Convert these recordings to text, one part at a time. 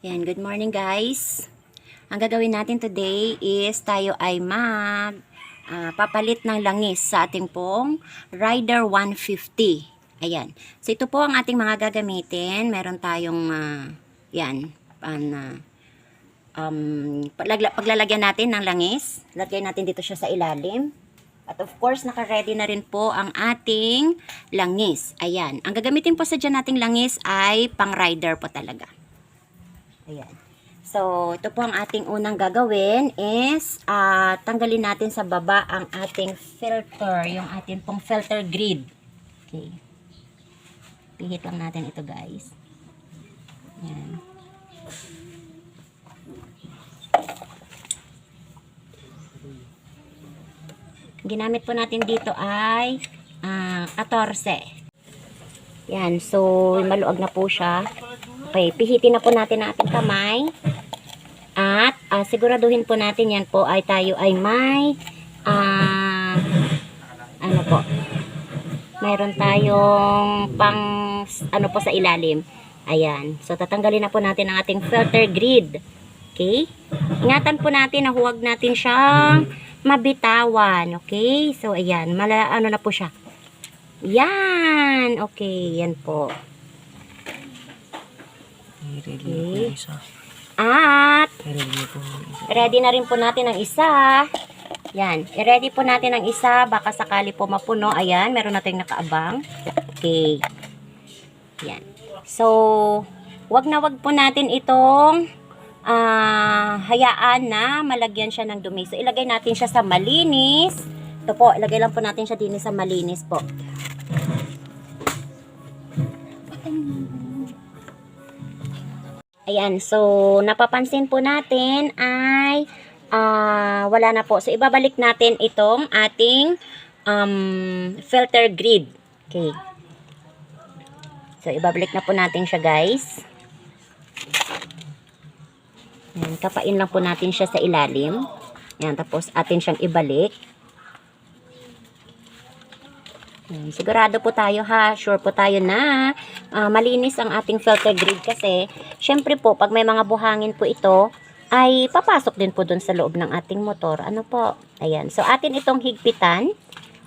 Yan, good morning guys. Ang gagawin natin today is tayo ay papalit ng langis sa ating pong Rider 150. Ayan. So ito po ang ating mga gagamitin. Meron tayong paglalagyan natin ng langis. Lagay natin dito siya sa ilalim. At of course, naka-ready na rin po ang ating langis. Ayan. Ang gagamitin po sa dyan nating langis ay pang rider po talaga. Ayan. So, ito po ang ating unang gagawin is tanggalin natin sa baba ang ating filter, yung ating pong filter grid. Okay. Pihit lang natin ito, guys. Ayan. Ginamit po natin dito ay 14. Yan. So, maluag na po siya. Okay, pihitin na po natin ang ating kamay. At siguraduhin po natin yan po ay tayo ay may mayroon tayong pang po sa ilalim. Ayan. So, tatanggalin na po natin ang ating filter grid. Okay? Ingatan po natin na huwag natin siyang mabitawan. Okay? So, ayan. Na po siya. Yan. Okay. Yan po. Okay. At ready na rin po natin ang isa. Yan. I-ready po natin ang isa. Baka sakali po mapuno. Ayan. Meron natin nakaabang. Okay. Yan. So, wag na wag po natin itong hayaan na malagyan siya ng dumi. So, ilagay natin siya sa malinis. Ito po. Ilagay lang po natin siya din sa malinis po. Ayan, so napapansin po natin ay wala na po. So ibabalik natin itong ating filter grid. Okay. So ibabalik na po natin siya, guys. Ayan, kapain lang po natin siya sa ilalim. Ayan, tapos atin siyang ibalik. Sigurado po tayo ha, sure po tayo na malinis ang ating filter grid kasi syempre po pag may mga buhangin po ito ay papasok din po dun sa loob ng ating motor. Ano po? Ayan. So atin itong higpitan.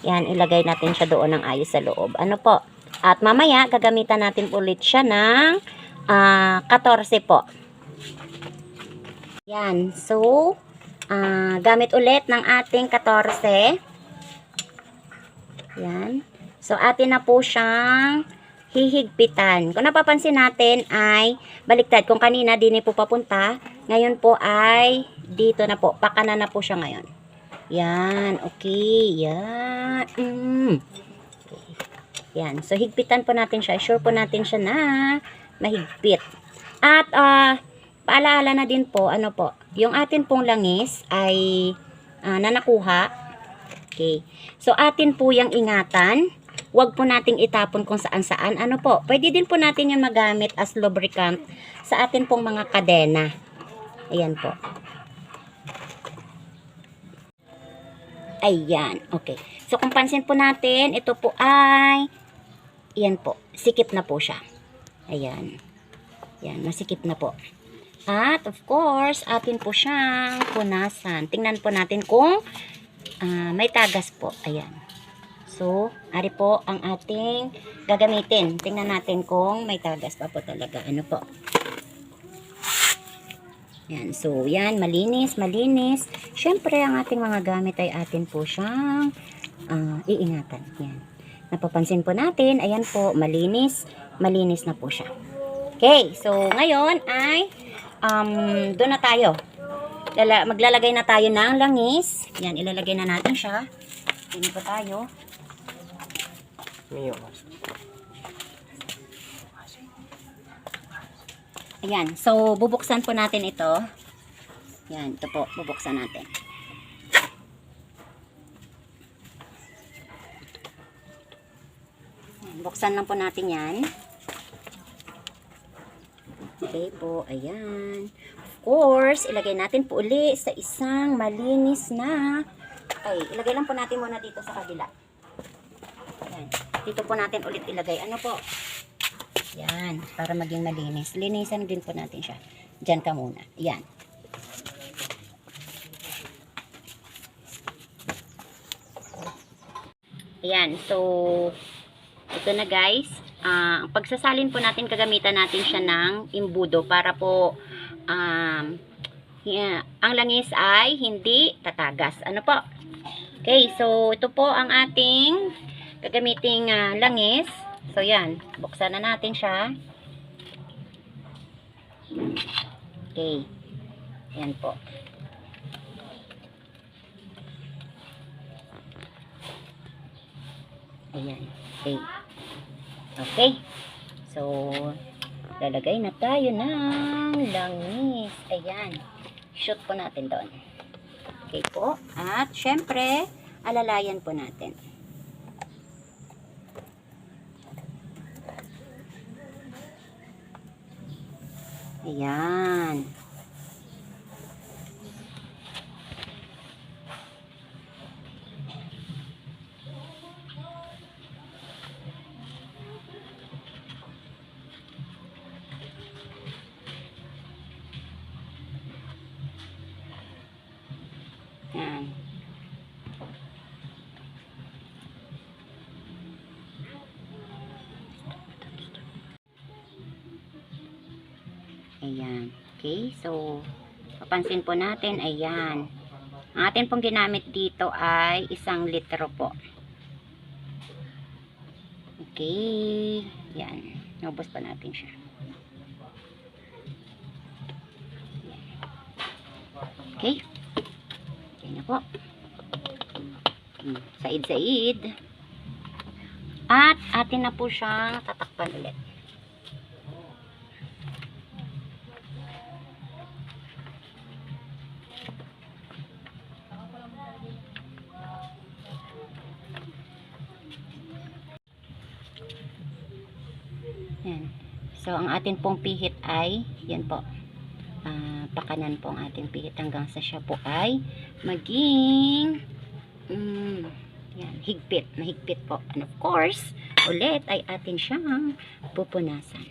Yan, ilagay natin siya doon ng ayos sa loob. Ano po? At mamaya gagamitan natin ulit siya ng 14 po. Yan. So gamit ulit ng ating 14. Yan. So, atin na po siyang hihigpitan. Kung napapansin natin ay baliktad. Kung kanina din po papunta, ngayon po ay dito na po. Pakanan na po siya ngayon. Yan. Okay. Yan. Okay. Yan. So, higpitan po natin siya. Sure po natin siya na mahigpit. At, paalaala na din po, ano po, yung atin pong langis ay nanakuha. Okay. So, atin po yung ingatan. Huwag po nating itapon kung saan-saan. Ano po? Pwede din po natin yung magamit as lubricant sa atin pong mga kadena. Ayan po. Ayan. Okay. So, kung pansin po natin, ito po ay ayan po. Sikip na po siya. Ayan. Ayan. Masikip na po. At, of course, atin po siyang punasan. Tingnan po natin kung may tagas po. Ayan. So, ari po ang ating gagamitin. Tingnan natin kung may tagas pa po talaga. Ano po? Yan. So, yan. Malinis, malinis. Siyempre, ang ating mga gamit ay atin po siyang iingatan. Yan. Napapansin po natin. Ayan po. Malinis. Malinis na po siya. Okay. So, ngayon ay doon na tayo. Maglalagay na tayo ng langis. Yan. Ilalagay na natin siya. Tingnan po tayo. Ayan. So, bubuksan po natin ito. Ayan. Ito po. Bubuksan natin. Ayan, buksan lang po natin yan. Okay po. Ayan. Of course, ilagay natin po uli sa isang malinis na. Ay, ilagay lang po natin muna dito sa kabila. Ayan. Dito po natin ulit ilagay. Ano po? Yan, para maging malinis. Linisan din po natin siya. Diyan ka muna. Yan. Ayan, so, ito na guys. Ang pagsasalin po natin, kagamitan natin siya ng imbudo para po, ang langis ay hindi tatagas. Ano po? Okay, so, ito po ang ating gagamiting langis. So, yan. Buksan na natin siya. Okay. Yan po. Ayan. Okay. Okay. So, lalagay na tayo ng langis. Ayan. Shoot po natin doon. Okay po. At, syempre, alalayan po natin. Ayan. Ayan. Ayan. Okay, so, papansin po natin, ayan. Ang atin pong ginamit dito ay 1 litro po. Okay. Ayan. Nubos pa natin siya. Okay. Okay na po. Said-said. At atin na po siyang tatakpan ulit. Yan. So, ang atin pong pihit ay, yan po, pakanan po ang ating pihit hanggang sa siya po ay maging, yan, higpit, mahigpit po. And of course, ulit ay atin siyang pupunasan.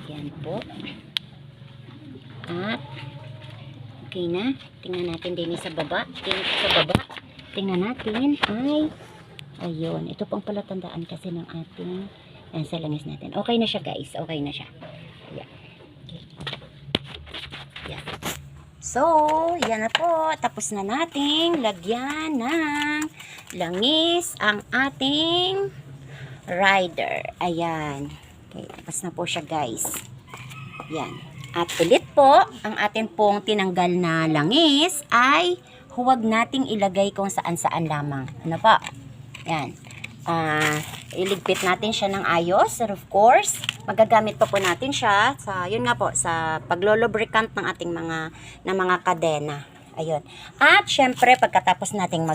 Yan po. At, okay na. Tingnan natin din sa baba. Tingnan natin ay, ayun, ito pong palatandaan kasi ng ating sa langis natin. Okay na siya guys. Okay na siya. Ayan. Okay. Ayan. So, yan na po. Tapos na nating lagyan ng langis ang ating rider. Ayan. Okay. Tapos na po siya guys. Ayan. At ulit po, ang atin pong tinanggal na langis ay huwag nating ilagay kung saan-saan lamang. Ano po? Ayan. Iligpit natin siya ng ayos. And of course, magagamit pa po natin siya sa, yun nga po, sa paglolubricant ng ating mga kadena. Ayun. At syempre, pagkatapos nating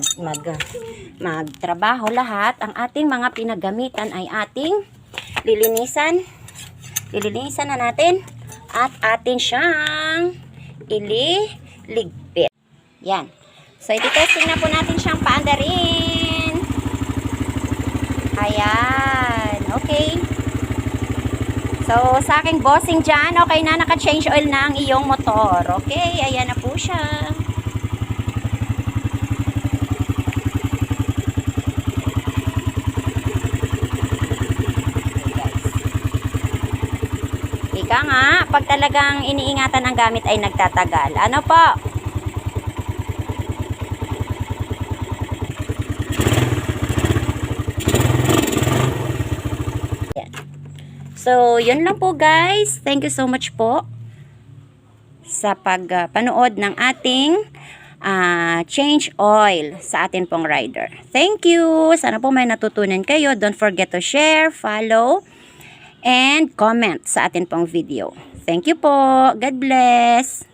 magtrabaho lahat, ang ating mga pinagamitan ay ating lilinisan. Lilinisan na natin at atin siyang ililigpit. Yan. So, iti-testing na po natin siyang paandarin. Ayan. Okay. So, sa aking bossing dyan, okay na, naka-change oil na ang iyong motor. Okay, ayan na po siya. Ika nga, pag talagang iniingatan ang gamit ay nagtatagal. Ano po? So, yun lang po guys. Thank you so much po sa pagpanood ng ating change oil sa atin pong rider. Thank you! Sana po may natutunan kayo. Don't forget to share, follow, and comment sa atin pong video. Thank you po. God bless!